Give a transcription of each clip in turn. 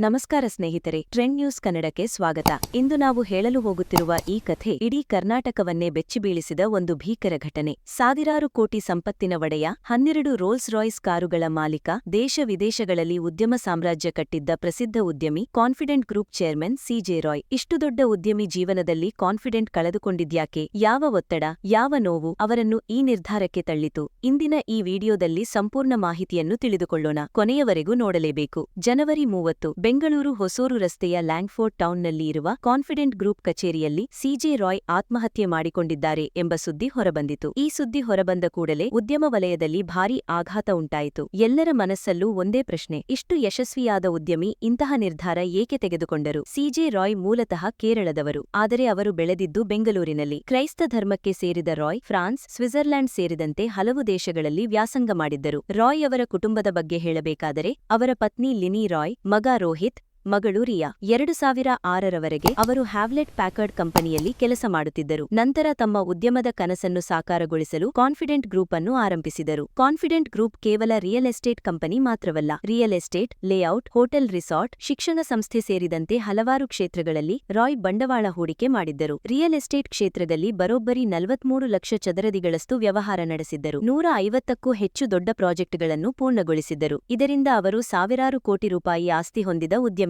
ನಮಸ್ಕಾರ ಸ್ನೇಹಿತರೆ, trend news ಕನ್ನಡಕ್ಕೆ ಸ್ವಾಗತ. ಇಂದು ನಾವು ಹೇಳಲು ಹೋಗುತ್ತಿರುವ ಈ ಕಥೆ ಇಡೀ ಕರ್ನಾಟಕವನ್ನೇ ಬೆಚ್ಚಿಬೀಳಿಸಿದ ಒಂದು ಭೀಕರ ಘಟನೆ. ಸಾವಿರಾರು ಕೋಟಿ ಸಂಪತ್ತಿನ ಒಡೆಯ, 12 ರೋಲ್ಸ್ ರಾಯ್ಸ್ ಕಾರುಗಳ ಮಾಲೀಕ, ದೇಶ ವಿದೇಶಗಳಲ್ಲಿ ಉದ್ಯಮ ಸಾಮ್ರಾಜ್ಯ ಕಟ್ಟಿದ್ದ ಪ್ರಸಿದ್ಧ ಉದ್ಯಮಿ, confident group chairman CJ Roy. ಇಷ್ಟು ದೊಡ್ಡ ಉದ್ಯಮಿ ಜೀವನದಲ್ಲಿ ಕಾನ್ಫಿಡೆಂಟ್ ಕಳೆದುಕೊಂಡಿದ್ಯಾಕೆ? ಯಾವ ಒತ್ತಡ, ಯಾವ ನೋವು ಅವರನ್ನು ಈ ನಿರ್ಧಾರಕ್ಕೆ ತಳ್ಳಿತು? ಇಂದಿನ ಈ ವಿಡಿಯೋದಲ್ಲಿ ಸಂಪೂರ್ಣ ಮಾಹಿತಿಯನ್ನು ತಿಳಿದುಕೊಳ್ಳೋಣ. ಕೊನೆಯವರೆಗೂ ನೋಡಲೇಬೇಕು. ಜನವರಿ 30 ಬೆಂಗಳೂರು ಹೊಸೂರು ರಸ್ತೆಯ ಲ್ಯಾಂಗ್ಫೋರ್ಟ್ ಟೌನ್ನಲ್ಲಿ ಇರುವ ಕಾನ್ಫಿಡೆಂಟ್ ಗ್ರೂಪ್ ಕಚೇರಿಯಲ್ಲಿ ಸಿಜೆ ರಾಯ್ ಆತ್ಮಹತ್ಯೆ ಮಾಡಿಕೊಂಡಿದ್ದಾರೆ ಎಂಬ ಸುದ್ದಿ ಹೊರಬಂದಿತು. ಈ ಸುದ್ದಿ ಹೊರಬಂದ ಕೂಡಲೇ ಉದ್ಯಮ ವಲಯದಲ್ಲಿ ಭಾರೀ ಆಘಾತ ಉಂಟಾಯಿತು. ಎಲ್ಲರ ಮನಸ್ಸಲ್ಲೂ ಒಂದೇ ಪ್ರಶ್ನೆ: ಇಷ್ಟು ಯಶಸ್ವಿಯಾದ ಉದ್ಯಮಿ ಇಂತಹ ನಿರ್ಧಾರ ಏಕೆ ತೆಗೆದುಕೊಂಡರು? ಸಿಜೆ ರಾಯ್ ಮೂಲತಃ ಕೇರಳದವರು, ಆದರೆ ಅವರು ಬೆಳೆದಿದ್ದು ಬೆಂಗಳೂರಿನಲ್ಲಿ. ಕ್ರೈಸ್ತ ಧರ್ಮಕ್ಕೆ ಸೇರಿದ ರಾಯ್ ಫ್ರಾನ್ಸ್, ಸ್ವಿಟ್ಜರ್ಲ್ಯಾಂಡ್ ಸೇರಿದಂತೆ ಹಲವು ದೇಶಗಳಲ್ಲಿ ವ್ಯಾಸಂಗ ಮಾಡಿದ್ದರು. ರಾಯ್ ಅವರ ಕುಟುಂಬದ ಬಗ್ಗೆ ಹೇಳಬೇಕಾದರೆ, ಅವರ ಪತ್ನಿ ಲಿನಿ ರಾಯ್, ಮಗ ರೋಹಿತ್, ಮಗಳು ರಿಯಾ. 2006ರವರೆಗೆ ಅವರು ಹ್ಯಾವ್ಲೆಟ್ ಪ್ಯಾಕರ್ಡ್ ಕಂಪನಿಯಲ್ಲಿ ಕೆಲಸ ಮಾಡುತ್ತಿದ್ದರು. ನಂತರ ತಮ್ಮ ಉದ್ಯಮದ ಕನಸನ್ನು ಸಾಕಾರಗೊಳಿಸಲು ಕಾನ್ಫಿಡೆಂಟ್ ಗ್ರೂಪ್ ಅನ್ನು ಆರಂಭಿಸಿದರು. ಕಾನ್ಫಿಡೆಂಟ್ ಗ್ರೂಪ್ ಕೇವಲ ರಿಯಲ್ ಎಸ್ಟೇಟ್ ಕಂಪನಿ ಮಾತ್ರವಲ್ಲ. Real estate, layout, hotel, resort, ಶಿಕ್ಷಣ ಸಂಸ್ಥೆ ಸೇರಿದಂತೆ ಹಲವಾರು ಕ್ಷೇತ್ರಗಳಲ್ಲಿ ರಾಯ್ ಬಂಡವಾಳ ಹೂಡಿಕೆ ಮಾಡಿದ್ದರು. ರಿಯಲ್ ಎಸ್ಟೇಟ್ ಕ್ಷೇತ್ರದಲ್ಲಿ ಬರೋಬ್ಬರಿ 43 ಲಕ್ಷ ಚದರಡಿಗಳಷ್ಟು ವ್ಯವಹಾರ ನಡೆಸಿದ್ದರು. 150ಕ್ಕೂ ಹೆಚ್ಚು ದೊಡ್ಡ ಪ್ರಾಜೆಕ್ಟ್ಗಳನ್ನು ಪೂರ್ಣಗೊಳಿಸಿದ್ದರು. ಇದರಿಂದ ಅವರು ಸಾವಿರಾರು ಕೋಟಿ ರೂಪಾಯಿ ಆಸ್ತಿ ಹೊಂದಿದ ಉದ್ಯಮಿಯಾಗಿದ್ದರು.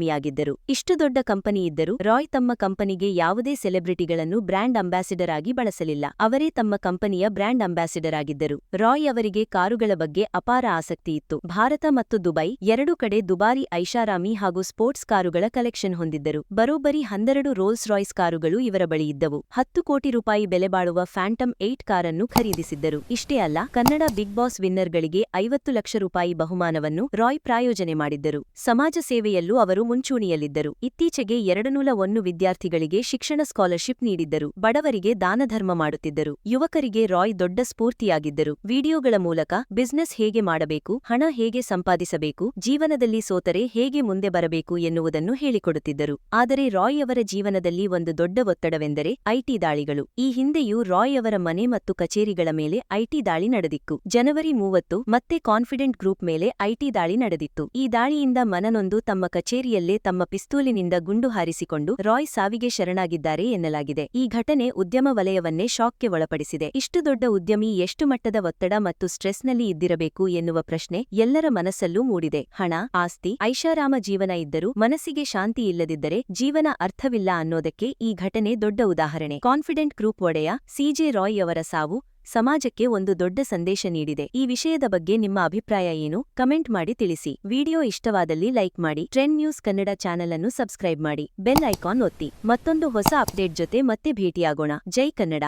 ಇಷ್ಟು ದೊಡ್ಡ ಕಂಪನಿ ಇದ್ದರೂ ರಾಯ್ ತಮ್ಮ ಕಂಪನಿಗೆ ಯಾವುದೇ ಸೆಲೆಬ್ರಿಟಿಗಳನ್ನು ಬ್ರ್ಯಾಂಡ್ ಅಂಬಾಸಿಡರ್ ಆಗಿ ಬಳಸಲಿಲ್ಲ. ಅವರೇ ತಮ್ಮ ಕಂಪನಿಯ ಬ್ರ್ಯಾಂಡ್ ಅಂಬಾಸಿಡರ್ ಆಗಿದ್ದರು. ರಾಯ್ ಅವರಿಗೆ ಕಾರುಗಳ ಬಗ್ಗೆ ಅಪಾರ ಆಸಕ್ತಿ ಇತ್ತು. ಭಾರತ ಮತ್ತು ದುಬೈ ಎರಡೂ ಕಡೆ ದುಬಾರಿ ಐಷಾರಾಮಿ ಹಾಗೂ ಸ್ಪೋರ್ಟ್ಸ್ ಕಾರುಗಳ ಕಲೆಕ್ಷನ್ ಹೊಂದಿದ್ದರು. ಬರೋಬ್ಬರಿ 12 ರೋಲ್ಸ್ ರಾಯ್ಸ್ ಕಾರುಗಳು ಇವರ ಬಳಿ ಇದ್ದವು. 10 ಕೋಟಿ ರೂಪಾಯಿ ಬೆಲೆ ಬಾಳುವ ಫ್ಯಾಂಟಮ್ 8 ಕಾರನ್ನು ಖರೀದಿಸಿದ್ದರು. ಇಷ್ಟೇ ಅಲ್ಲ, ಕನ್ನಡ ಬಿಗ್ ಬಾಸ್ ವಿನ್ನರ್ಗಳಿಗೆ 50 ಲಕ್ಷ ರೂಪಾಯಿ ಬಹುಮಾನವನ್ನು ರಾಯ್ ಪ್ರಾಯೋಜನೆ ಮಾಡಿದ್ದರು. ಸಮಾಜ ಸೇವೆಯಲ್ಲೂ ಅವರು ಮುಂಚೂಣಿಯಲ್ಲಿದ್ದರು. ಇತ್ತೀಚೆಗೆ 201 ವಿದ್ಯಾರ್ಥಿಗಳಿಗೆ ಶಿಕ್ಷಣ ಸ್ಕಾಲರ್ಶಿಪ್ ನೀಡಿದ್ದರು. ಬಡವರಿಗೆ ದಾನಧರ್ಮ ಮಾಡುತ್ತಿದ್ದರು. ಯುವಕರಿಗೆ ರಾಯ್ ದೊಡ್ಡ ಸ್ಫೂರ್ತಿಯಾಗಿದ್ದರು. ವಿಡಿಯೋಗಳ ಮೂಲಕ ಬಿಸ್ನೆಸ್ ಹೇಗೆ ಮಾಡಬೇಕು, ಹಣ ಹೇಗೆ ಸಂಪಾದಿಸಬೇಕು, ಜೀವನದಲ್ಲಿ ಸೋತರೆ ಹೇಗೆ ಮುಂದೆ ಬರಬೇಕು ಎನ್ನುವುದನ್ನು ಹೇಳಿಕೊಡುತ್ತಿದ್ದರು. ಆದರೆ ರಾಯ್ ಅವರ ಜೀವನದಲ್ಲಿ ಒಂದು ದೊಡ್ಡ ಒತ್ತಡವೆಂದರೆ ಐಟಿ ದಾಳಿಗಳು. ಈ ಹಿಂದೆಯೂ ರಾಯ್ ಅವರ ಮನೆ ಮತ್ತು ಕಚೇರಿಗಳ ಮೇಲೆ ಐಟಿ ದಾಳಿ ನಡೆದಿತ್ತು. ಜನವರಿ 30 ಮತ್ತೆ ಕಾನ್ಫಿಡೆಂಟ್ ಗ್ರೂಪ್ ಮೇಲೆ ಐಟಿ ದಾಳಿ ನಡೆದಿತ್ತು. ಈ ದಾಳಿಯಿಂದ ಮನನೊಂದು ತಮ್ಮ ಕಚೇರಿಯಲ್ಲೇ ತಮ್ಮ ಪಿಸ್ತೂಲಿನಿಂದ ಗುಂಡು ಹಾರಿಸಿಕೊಂಡು ರಾಯ್ ಸಾವಿಗೆ ಶರಣಾಗಿದ್ದಾರೆ ಎನ್ನಲಾಗಿದೆ. ಈ ಘಟನೆ ಉದ್ಯಮ ವಲಯವನ್ನೇ ಶಾಕ್ಗೆ ಒಳಪಡಿಸಿದೆ. ಇಷ್ಟು ದೊಡ್ಡ ಉದ್ಯಮಿ ಎಷ್ಟು ಮಟ್ಟದ ಒತ್ತಡ ಮತ್ತು ಸ್ಟ್ರೆಸ್ನಲ್ಲಿ ಇದ್ದಿರಬೇಕು ಎನ್ನುವ ಪ್ರಶ್ನೆ ಎಲ್ಲರ ಮನಸ್ಸಲ್ಲೂ ಮೂಡಿದೆ. ಹಣ, ಆಸ್ತಿ, ಐಷಾರಾಮ ಜೀವನ ಇದ್ದರೂ ಮನಸ್ಸಿಗೆ ಶಾಂತಿ ಇಲ್ಲದಿದ್ದರೆ ಜೀವನ ಅರ್ಥವಿಲ್ಲ ಅನ್ನೋದಕ್ಕೆ ಈ ಘಟನೆ ದೊಡ್ಡ ಉದಾಹರಣೆ. ಕಾನ್ಫಿಡೆಂಟ್ ಗ್ರೂಪ್ ಒಡೆಯ ಸಿಜೆ ರಾಯ್ ಅವರ ಸಾವು ಸಮಾಜಕ್ಕೆ ಒಂದು ದೊಡ್ಡ ಸಂದೇಶ ನೀಡಿದೆ. ಈ ವಿಷಯದ ಬಗ್ಗೆ ನಿಮ್ಮ ಅಭಿಪ್ರಾಯ ಏನು? ಕಮೆಂಟ್ ಮಾಡಿ ತಿಳಿಸಿ. ವಿಡಿಯೋ ಇಷ್ಟವಾದಲ್ಲಿ ಲೈಕ್ ಮಾಡಿ. ಟ್ರೆಂಡ್ ನ್ಯೂಸ್ ಕನ್ನಡ ಚಾನೆಲ್ ಅನ್ನು ಸಬ್ಸ್ಕ್ರೈಬ್ ಮಾಡಿ. ಬೆಲ್ ಐಕಾನ್ ಒತ್ತಿ. ಮತ್ತೊಂದು ಹೊಸ ಅಪ್ಡೇಟ್ ಜೊತೆ ಮತ್ತೆ ಭೇಟಿಯಾಗೋಣ. ಜೈ ಕನ್ನಡ.